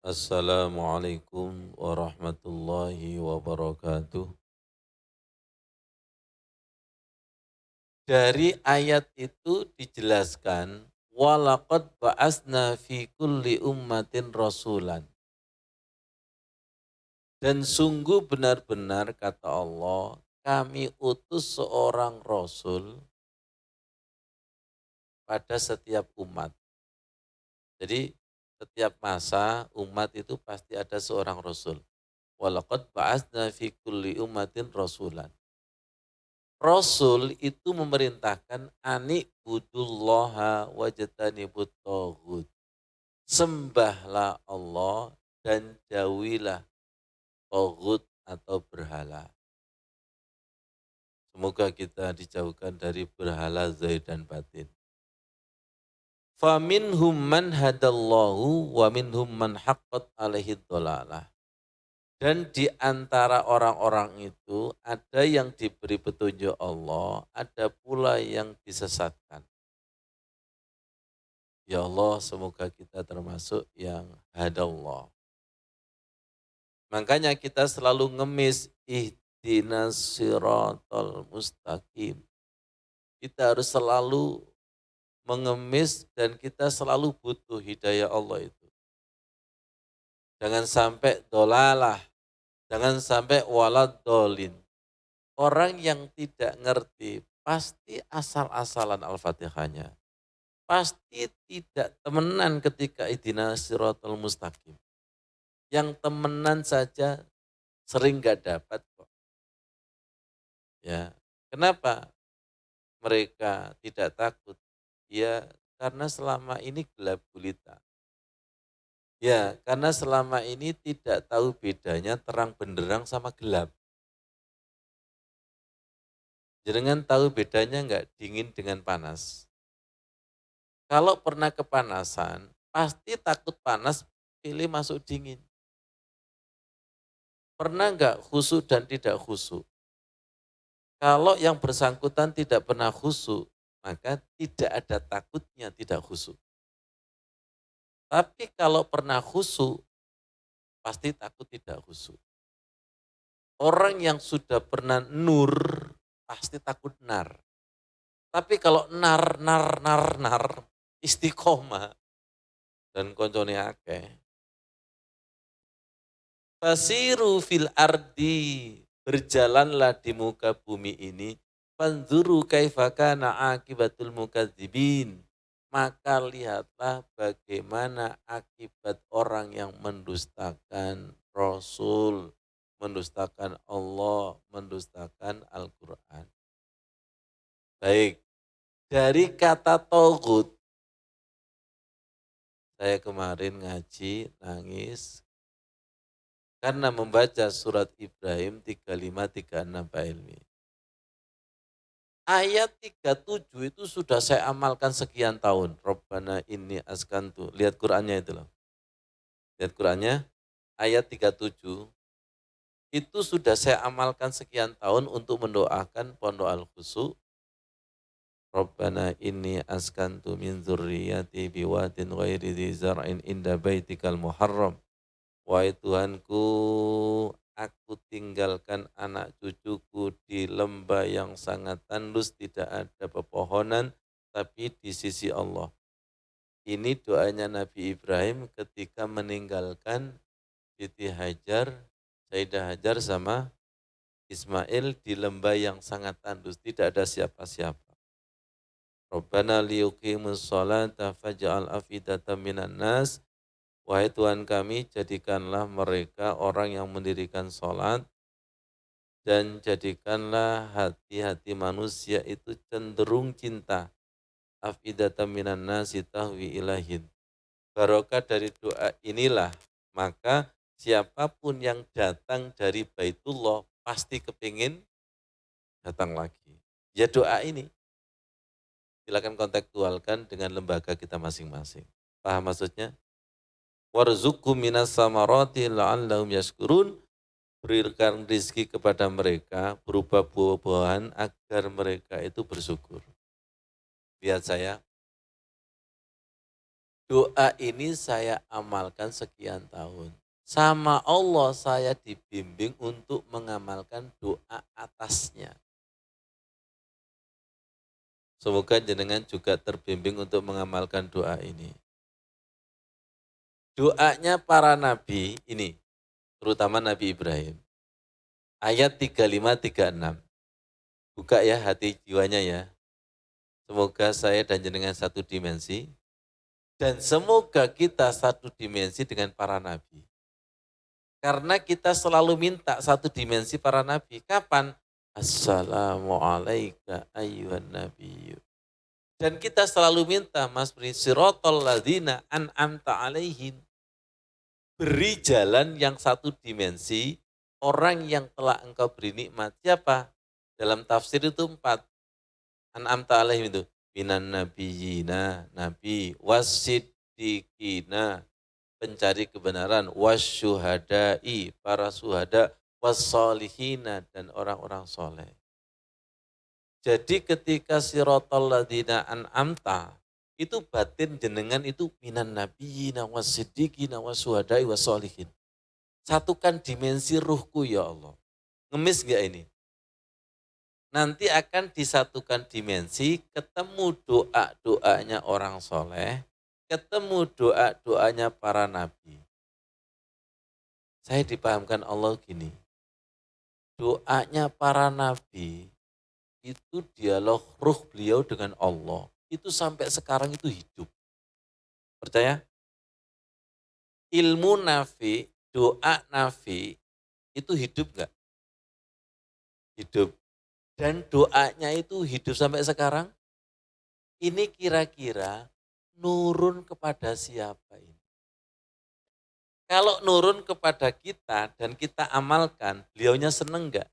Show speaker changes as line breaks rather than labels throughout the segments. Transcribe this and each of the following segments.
Assalamualaikum warahmatullahi wabarakatuh. Dari ayat itu dijelaskan, walaqad ba'asna fi kulli ummatin rasulan. Dan sungguh benar-benar kata Allah, kami utus seorang rasul pada setiap umat. Jadi setiap masa umat itu pasti ada seorang rasul. Walaqad ba'asna fi kulli ummatin rasulan. Rasul itu memerintahkan anik budullaha wajtanibut toghut. Sembahlah Allah dan jauhilah toghut atau berhala. Semoga kita dijauhkan dari berhala zahir dan batin. Faminhum man hadallahu wa minhum man haqqat alaihi dhalalah. Dan di antara orang-orang itu ada yang diberi petunjuk Allah, ada pula yang disesatkan. Ya Allah, semoga kita termasuk yang hadallah. Makanya kita selalu ngemis ihdinas siratal mustaqim. Kita harus selalu mengemis dan kita selalu butuh hidayah Allah itu. Jangan sampai dolalah, jangan sampai walad dolin. Orang yang tidak ngerti pasti asal-asalan Al-Fatihahnya. Pasti tidak temenan ketika ihdinas siratal mustaqim. Yang temenan saja sering gak dapat kok. Ya, kenapa mereka tidak takut? Ya, karena selama ini gelap gulita. Ya, karena selama ini tidak tahu bedanya terang benderang sama gelap. Jangan tahu bedanya enggak dingin dengan panas. Kalau pernah kepanasan, pasti takut panas, pilih masuk dingin. Pernah enggak khusyuk dan tidak khusyuk? Kalau yang bersangkutan tidak pernah khusyuk, maka tidak ada takutnya tidak khusyuk. Tapi kalau pernah khusyuk, pasti takut tidak khusyuk. Orang yang sudah pernah nur, pasti takut nar. Tapi kalau nar, istiqomah, dan koncone akeh. Fasiru fil ardi, berjalanlah di muka bumi ini, fanzuru kaifa kana akibatul mukadzibin. Maka lihatlah bagaimana akibat orang yang mendustakan Rasul, mendustakan Allah, mendustakan Al-Quran. Baik, dari kata togut, saya kemarin ngaji, nangis, karena membaca surat Ibrahim 35-36 Pak Ilmi. Ayat 37 itu sudah saya amalkan sekian tahun. Rabbana inni askantu. Lihat Qur'annya itu loh. Lihat Qur'annya, ayat 37 itu sudah saya amalkan sekian tahun untuk mendoakan Pondok Al-Khusu. Rabbana inni askantu min dzurriyyati biwadin ghairi dzi zar'in inda baitikal muharram. Wahai Tuhanku, aku tinggalkan anak cucuku di lembah yang sangat tandus, tidak ada pepohonan, tapi di sisi Allah. Ini doanya Nabi Ibrahim ketika meninggalkan Siti Hajar, Sayyidah Hajar sama Ismail di lembah yang sangat tandus, tidak ada siapa-siapa. Rabbana liyuqimus sholata faj'al afidatan minan nas. Wahai Tuhan kami, jadikanlah mereka orang yang mendirikan sholat dan jadikanlah hati-hati manusia itu cenderung cinta. Afidatan minan nasi tahwi ilahin. Barokah dari doa inilah, maka siapapun yang datang dari Baitullah pasti kepingin datang lagi. Ya doa ini, silakan kontekstualkan dengan lembaga kita masing-masing. Paham maksudnya? Warzuqhum minas samarati la'allahum yashkurun. Berikan rizki kepada mereka berupa buah-buahan agar mereka itu bersyukur. Lihat saya, doa ini saya amalkan sekian tahun. Sama Allah saya dibimbing untuk mengamalkan doa atasnya. Semoga jenengan juga terbimbing untuk mengamalkan doa ini. Doanya para nabi ini, terutama Nabi Ibrahim. Ayat 35-36. Buka ya hati jiwanya ya. Semoga saya dan jenengan satu dimensi. Dan semoga kita satu dimensi dengan para nabi. Karena kita selalu minta satu dimensi para nabi. Kapan? Assalamualaikum ayyuhan nabiyyu. Dan kita selalu minta, Mas Bri, sirotol ladina an'amta alaihim. Beri jalan yang satu dimensi, orang yang telah engkau beri nikmat. Siapa? Dalam tafsir itu 4. An'amta alaihim itu. Minan nabiyina, nabi, wasiddiqina, pencari kebenaran, wasyuhadai, para suhada, wassolihina, dan orang-orang soleh. Jadi ketika sirotol ladina an'amta, itu batin jenengan itu minan nabiyina wasiddiqina wasuhadai wassolihin. Satukan dimensi ruhku ya Allah. Ngemis gak ini? Nanti akan disatukan dimensi, ketemu doa-doanya orang soleh, ketemu doa-doanya para nabi. Saya dipahamkan Allah gini, doanya para nabi itu dialog ruh beliau dengan Allah. Itu sampai sekarang itu hidup. Percaya? Ilmu nafi, doa nafi, itu hidup enggak? Hidup. Dan doanya itu hidup sampai sekarang. Ini kira-kira nurun kepada siapa ini? Kalau nurun kepada kita dan kita amalkan, beliaunya seneng enggak?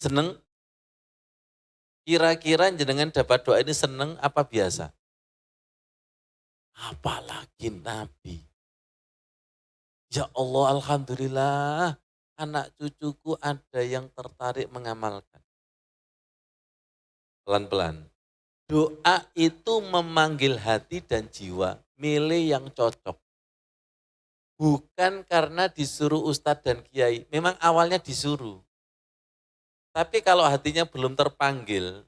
Seneng? Kira-kira jenengan dapat doa ini seneng apa biasa? Apalagi Nabi. Ya Allah, alhamdulillah, anak cucuku ada yang tertarik mengamalkan. Pelan-pelan. Doa itu memanggil hati dan jiwa, milih yang cocok. Bukan karena disuruh ustadz dan kiai, memang awalnya disuruh. Tapi kalau hatinya belum terpanggil,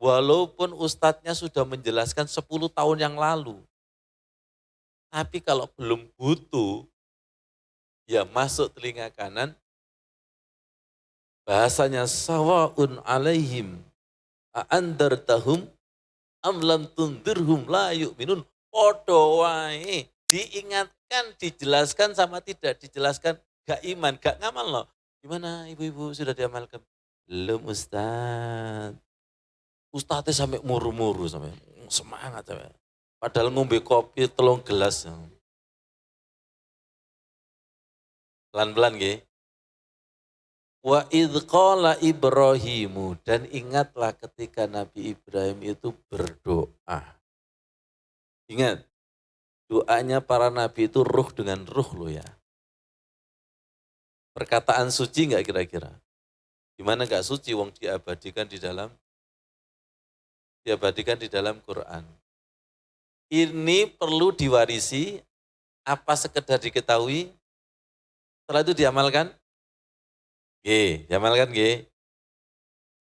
walaupun ustadznya sudah menjelaskan 10 tahun yang lalu, tapi kalau belum butuh, ya masuk telinga kanan, bahasanya sawaun alaihim a'andartahum am lam tundirhum la yu'minun. Podo wae, diingatkan, dijelaskan sama tidak dijelaskan, gak iman, gak ngamal loh. Gimana ibu-ibu sudah diamalkan? Belum Ustaz. Ustaznya sampai muru-muru sampai semangat sampai. Padahal ngombe kopi 3 gelas. Pelan-pelan nggih. Wa idh qala Ibrahimu, dan ingatlah ketika Nabi Ibrahim itu berdoa. Ingat, doanya para nabi itu ruh dengan ruh loh ya. Perkataan suci enggak kira-kira? Gimana enggak suci wong diabadikan di dalam Quran. Ini perlu diwarisi, apa sekedar diketahui, setelah itu diamalkan? Diamalkan nggih.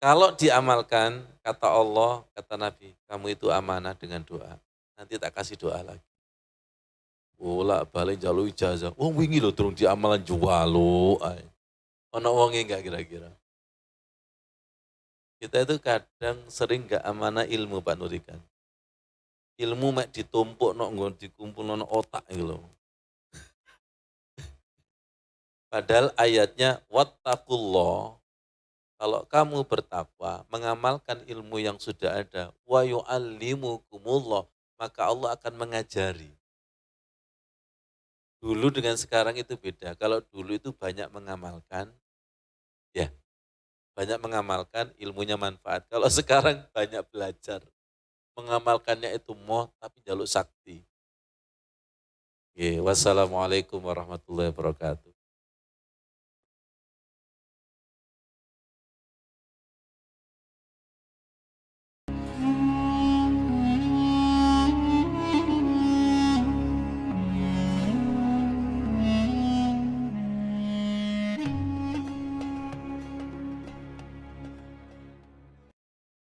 Kalau diamalkan, kata Allah, kata Nabi, kamu itu amanah dengan doa. Nanti tak kasih doa lagi. Bolak balik jaluk ijazah. Wong wingi lho durung diamalan juwalu. Ono wonge enggak kira-kira? Kita itu kadang sering enggak amanah ilmu Pak Nurikan. Ilmu mek ditumpuk nok nggon dikumpul nok otak iki lho. Padahal ayatnya wattaqullah. Kalau kamu bertakwa, mengamalkan ilmu yang sudah ada, wa yu'allimukumullah, maka Allah akan mengajari. Dulu dengan sekarang itu beda. Kalau dulu itu banyak mengamalkan, ya banyak mengamalkan, ilmunya manfaat. Kalau sekarang banyak belajar. Mengamalkannya itu moh, tapi jaluk sakti. Wassalamualaikum warahmatullahi wabarakatuh.